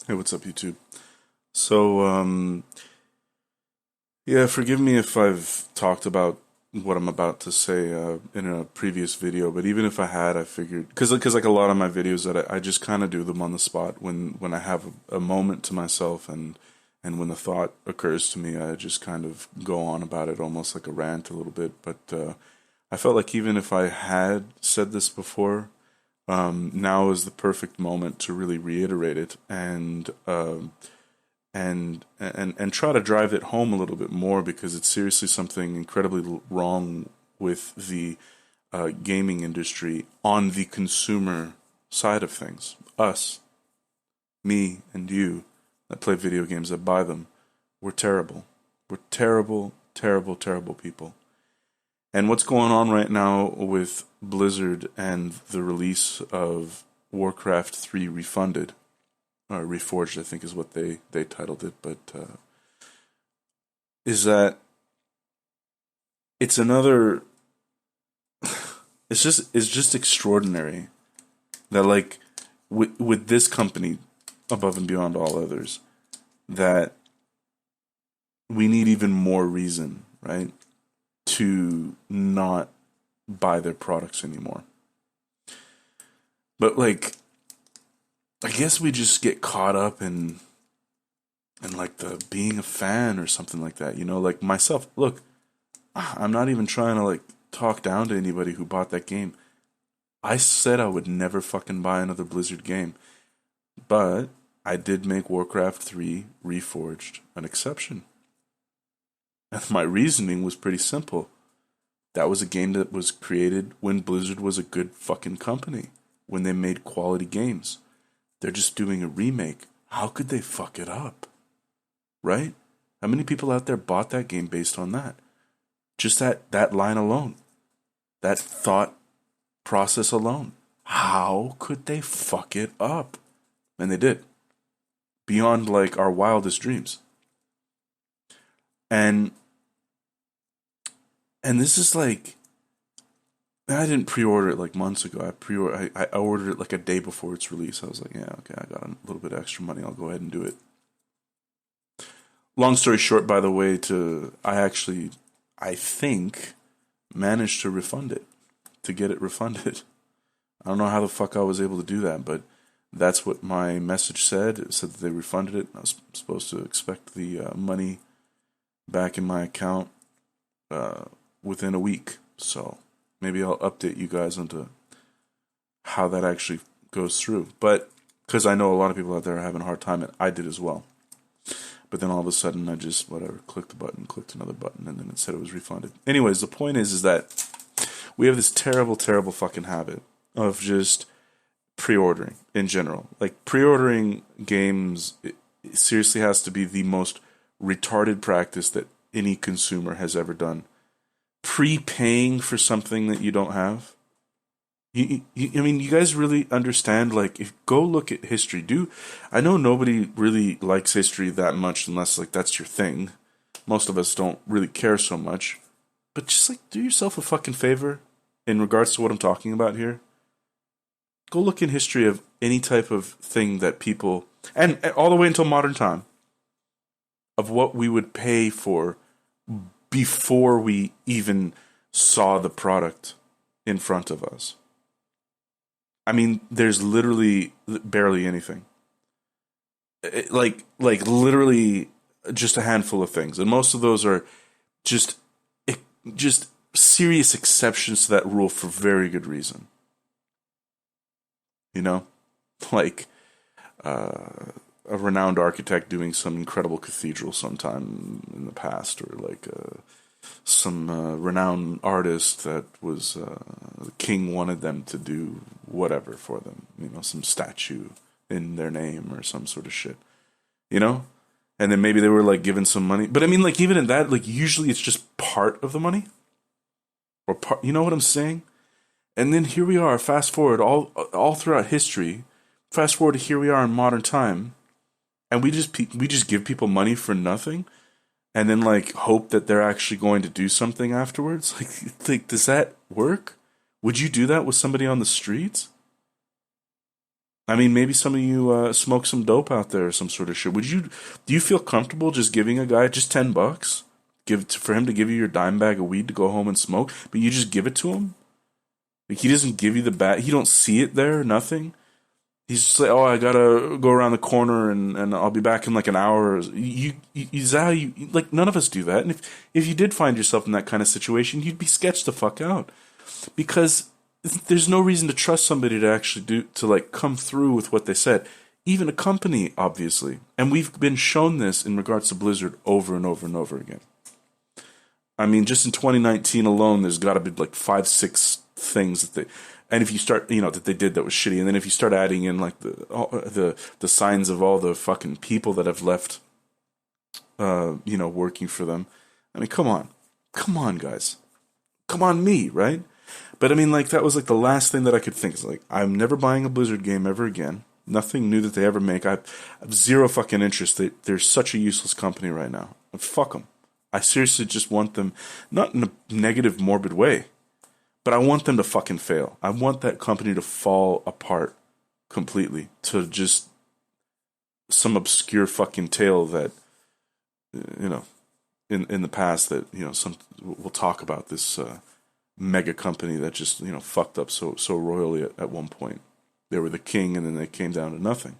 Hey, what's up, YouTube? So, yeah, forgive me if I've talked about what I'm about to say in a previous video, but even if I had, I figured because like a lot of my videos that I just kind of do them on the spot when I have a moment to myself and when the thought occurs to me, I just kind of go on about it almost like a rant a little bit. But I felt like even if I had said this before, now is the perfect moment to really reiterate it and try to drive it home a little bit more because it's seriously something incredibly wrong with the gaming industry on the consumer side of things. Us, me, and you that play video games, that buy them, we're terrible. We're terrible, terrible, terrible people. And what's going on right now with Blizzard and the release of Warcraft 3 Refunded, or Reforged, I think is what they titled it, but is that it's another. It's just extraordinary that like with this company above and beyond all others that we need even more reason, right, to not buy their products anymore. But like I guess we just get caught up in like the being a fan or something like that, you know? Like myself, look, I'm not even trying to like talk down to anybody who bought that game. I said I would never fucking buy another Blizzard game, but I did make Warcraft 3 Reforged an exception. And my reasoning was pretty simple. That was a game that was created when Blizzard was a good fucking company, when they made quality games. They're just doing a remake. How could they fuck it up? Right? How many people out there bought that game based on that? Just that line alone. That thought process alone. How could they fuck it up? And they did. Beyond like our wildest dreams. And this is like I didn't pre-order it like months ago. I ordered it like a day before its release. I was like, yeah, okay, I got a little bit of extra money. I'll go ahead and do it. Long story short, by the way, I think managed to refund it, to get it refunded. I don't know how the fuck I was able to do that, but that's what my message said. It said that they refunded it. I was supposed to expect the money back in my account within a week. So maybe I'll update you guys onto how that actually goes through. But because I know a lot of people out there are having a hard time, and I did as well. But then all of a sudden, I just clicked the button, clicked another button, and then it said it was refunded. Anyways, the point is that we have this terrible, terrible fucking habit of just pre-ordering in general. Like pre-ordering games, it seriously has to be the most retarded practice that any consumer has ever done. Prepaying for something that you don't have. I mean, you guys really understand? Like, if go look at history. I know nobody really likes history that much unless like that's your thing. Most of us don't really care so much. But just like do yourself a fucking favor in regards to what I'm talking about here. Go look in history of any type of thing that people and all the way until modern time of what we would pay for before we even saw the product in front of us. I mean, there's literally barely anything. Like literally just a handful of things, and most of those are just just serious exceptions to that rule for very good reason. You know, like a renowned architect doing some incredible cathedral sometime in the past, or like some renowned artist that was the king wanted them to do whatever for them, you know, some statue in their name or some sort of shit, you know, and then maybe they were like given some money, but I mean, like even in that, like usually it's just part of the money, or part, you know what I'm saying? And then here we are, fast forward all throughout history, fast forward to here we are in modern time, and we just give people money for nothing. And then like hope that they're actually going to do something afterwards. Like, does that work? Would you do that with somebody on the streets? I mean, maybe some of you smoke some dope out there or some sort of shit. Do you feel comfortable just giving a guy just $10, for him to give you your dime bag of weed to go home and smoke, but you just give it to him? Like, he doesn't give you the bag. He don't see it there, nothing. He's just like, oh, I gotta go around the corner and I'll be back in like an hour. Is that how you, like, none of us do that. And if you did find yourself in that kind of situation, you'd be sketched the fuck out. Because there's no reason to trust somebody to actually like come through with what they said. Even a company, obviously. And we've been shown this in regards to Blizzard over and over and over again. I mean, just in 2019 alone, there's got to be like 5-6 things that they, and if you start, that they did that was shitty, and then if you start adding in like the signs of all the fucking people that have left, working for them. I mean, come on, guys, come on, me, right? But I mean, like, that was like the last thing that I could think. It's like, I'm never buying a Blizzard game ever again. Nothing new that they ever make. I have zero fucking interest. They're such a useless company right now. Fuck them. I seriously just want them, not in a negative, morbid way, but I want them to fucking fail. I want that company to fall apart completely, to just some obscure fucking tale that, in the past that, we'll talk about this mega company that just, fucked up so royally at one point. They were the king and then they came down to nothing.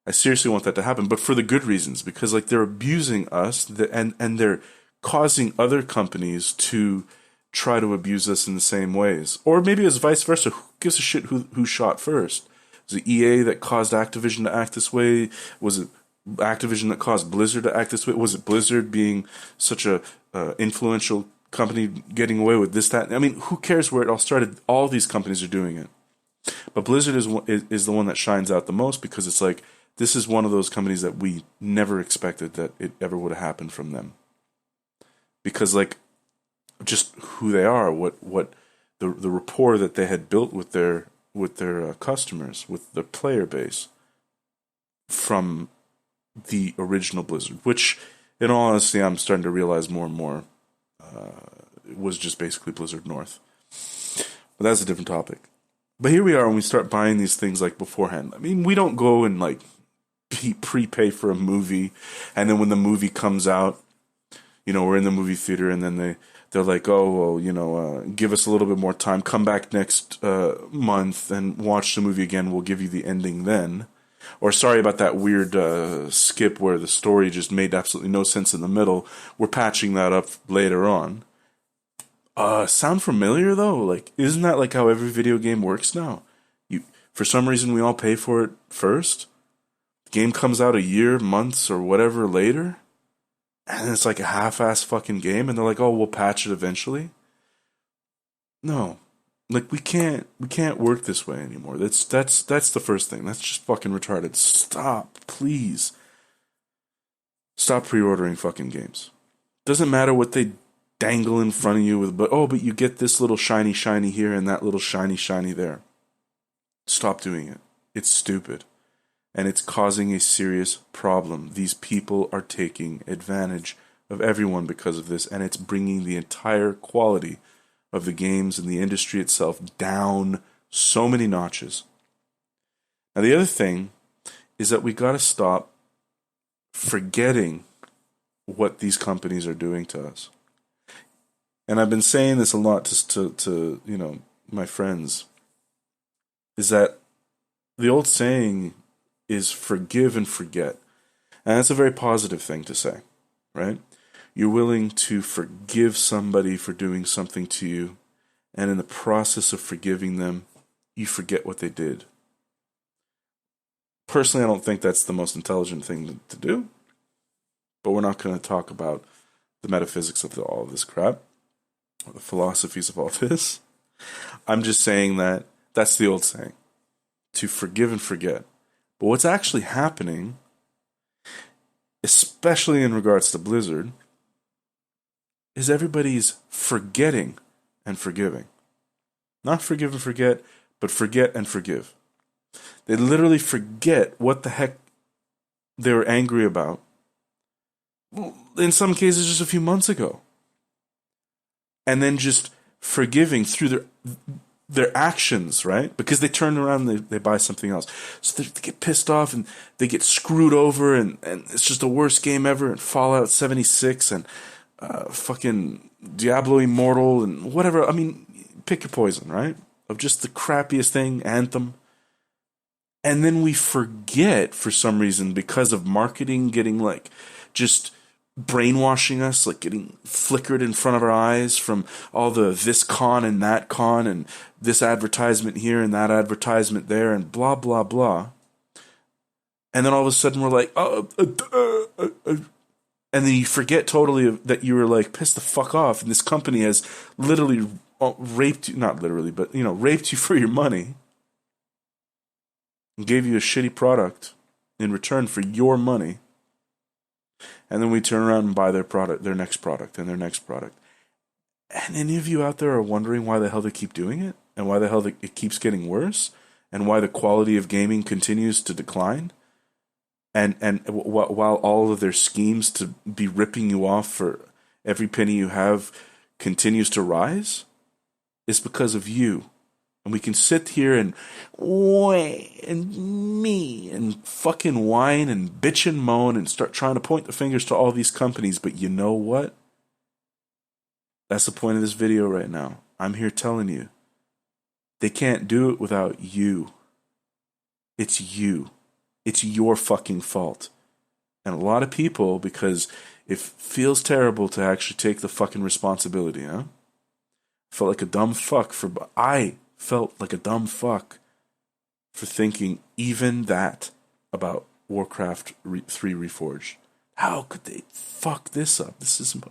I seriously want that to happen, but for the good reasons, because like they're abusing us and they're causing other companies to try to abuse us in the same ways. Or maybe it's vice versa. Who gives a shit who shot first? Was it EA that caused Activision to act this way? Was it Activision that caused Blizzard to act this way? Was it Blizzard being such a influential company getting away with this, that? I mean, who cares where it all started? All these companies are doing it. But Blizzard is the one that shines out the most, because it's like, this is one of those companies that we never expected that it ever would have happened from them. Because, like, just who they are, what the rapport that they had built with their customers, with the player base from the original Blizzard, which, in all honesty, I'm starting to realize more and more was just basically Blizzard North. But that's a different topic. But here we are when we start buying these things like beforehand. I mean, we don't go and like prepay for a movie, and then when the movie comes out, we're in the movie theater, and then they're like, oh, well, give us a little bit more time. Come back next month and watch the movie again. We'll give you the ending then. Or sorry about that weird skip where the story just made absolutely no sense in the middle. We're patching that up later on. Sound familiar though? Like, isn't that like how every video game works now? For some reason, we all pay for it first. The game comes out a year, months, or whatever later, and it's like a half-ass fucking game, and they're like, "Oh, we'll patch it eventually." No, like we can't work this way anymore. That's the first thing. That's just fucking retarded. Stop, please. Stop pre-ordering fucking games. Doesn't matter what they dangle in front of you but you get this little shiny here and that little shiny there. Stop doing it. It's stupid. And it's causing a serious problem. These people are taking advantage of everyone because of this, and it's bringing the entire quality of the games and the industry itself down so many notches. Now, the other thing is that we got to stop forgetting what these companies are doing to us. And I've been saying this a lot to my friends, is that the old saying is forgive and forget. And that's a very positive thing to say, right? You're willing to forgive somebody for doing something to you, and in the process of forgiving them, you forget what they did. Personally, I don't think that's the most intelligent thing to do, but we're not going to talk about the metaphysics of all of this crap, or the philosophies of all this. I'm just saying that that's the old saying, to forgive and forget. But what's actually happening, especially in regards to Blizzard, is everybody's forgetting and forgiving. Not forgive and forget, but forget and forgive. They literally forget what the heck they were angry about, in some cases just a few months ago. And then just forgiving through their actions, right? Because they turn around and they buy something else. So they get pissed off and they get screwed over, and it's just the worst game ever. And Fallout 76 and fucking Diablo Immortal and whatever. I mean, pick your poison, right? Of just the crappiest thing, Anthem. And then we forget for some reason, because of marketing getting like just brainwashing us, like getting flickered in front of our eyes from all the this con and that con and this advertisement here and that advertisement there and blah, blah, blah. And then all of a sudden we're like, and then you forget totally that you were like pissed the fuck off, and this company has literally raped you, not literally, but raped you for your money and gave you a shitty product in return for your money. And then we turn around and buy their product, their next product, and their next product. And any of you out there are wondering why the hell they keep doing it, and why the hell it keeps getting worse, and why the quality of gaming continues to decline, and while all of their schemes to be ripping you off for every penny you have continues to rise, is because of you. And we can sit here and fucking whine and bitch and moan and start trying to point the fingers to all these companies. But you know what? That's the point of this video right now. I'm here telling you. They can't do it without you. It's you. It's your fucking fault. And a lot of people, because it feels terrible to actually take the fucking responsibility, huh? Felt like a dumb fuck I felt like a dumb fuck for thinking even that about Warcraft 3 Reforged. How could they fuck this up? This is an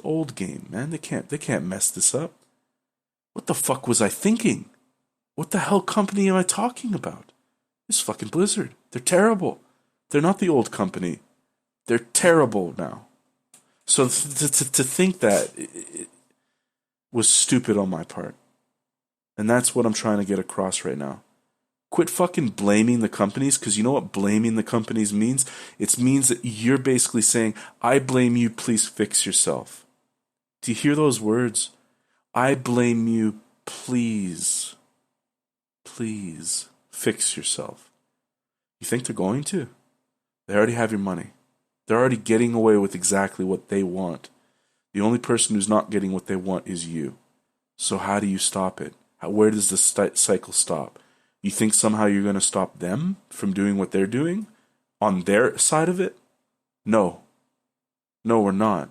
old game, man. They can't mess this up. What the fuck was I thinking? What the hell company am I talking about? It's fucking Blizzard. They're terrible. They're not the old company. They're terrible now. So to think that it was stupid on my part. And that's what I'm trying to get across right now. Quit fucking blaming the companies, because you know what blaming the companies means? It means that you're basically saying, I blame you, please fix yourself. Do you hear those words? I blame you, please fix yourself. You think they're going to? They already have your money. They're already getting away with exactly what they want. The only person who's not getting what they want is you. So how do you stop it? Where does the cycle stop? You think somehow you're going to stop them from doing what they're doing on their side of it? No. No, we're not.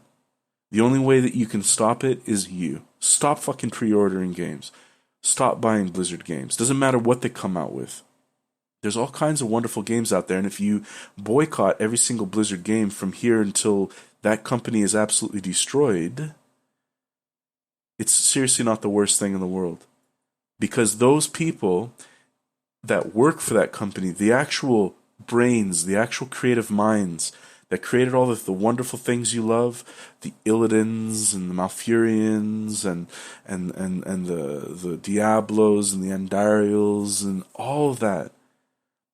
The only way that you can stop it is you. Stop fucking pre-ordering games. Stop buying Blizzard games. Doesn't matter what they come out with. There's all kinds of wonderful games out there, and if you boycott every single Blizzard game from here until that company is absolutely destroyed, it's seriously not the worst thing in the world. Because those people that work for that company, the actual brains, the actual creative minds that created all of the wonderful things you love, the Illidan's and the Malfurions and the Diablos and the Andariels and all of that,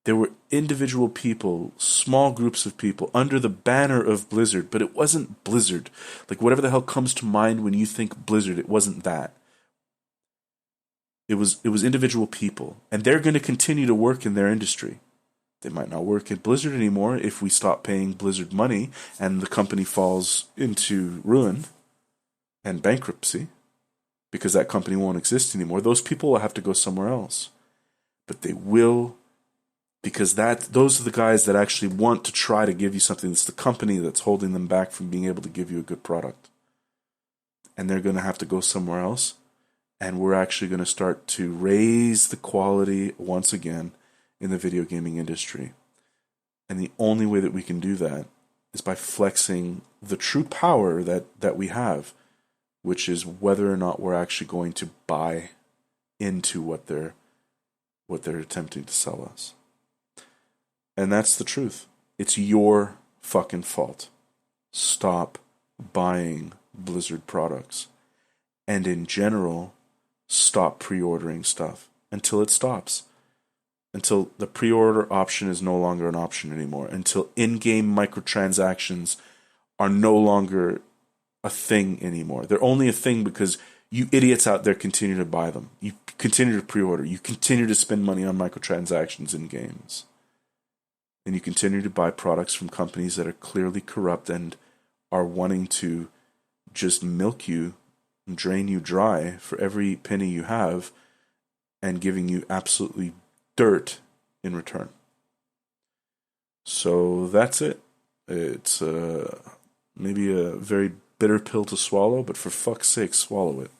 there were individual people, small groups of people under the banner of Blizzard, but it wasn't Blizzard. Like whatever the hell comes to mind when you think Blizzard, it wasn't that. It was individual people, and they're going to continue to work in their industry. They might not work at Blizzard anymore if we stop paying Blizzard money and the company falls into ruin and bankruptcy because that company won't exist anymore. Those people will have to go somewhere else. But they will, because those are the guys that actually want to try to give you something. It's the company that's holding them back from being able to give you a good product. And they're going to have to go somewhere else. And we're actually going to start to raise the quality once again in the video gaming industry. And the only way that we can do that is by flexing the true power that we have, which is whether or not we're actually going to buy into what they're attempting to sell us. And that's the truth. It's your fucking fault. Stop buying Blizzard products. And in general, stop pre-ordering stuff until it stops. Until the pre-order option is no longer an option anymore. Until in-game microtransactions are no longer a thing anymore. They're only a thing because you idiots out there continue to buy them. You continue to pre-order. You continue to spend money on microtransactions in games. And you continue to buy products from companies that are clearly corrupt and are wanting to just milk you and drain you dry for every penny you have and giving you absolutely dirt in return. So that's it. It's maybe a very bitter pill to swallow, but for fuck's sake, swallow it.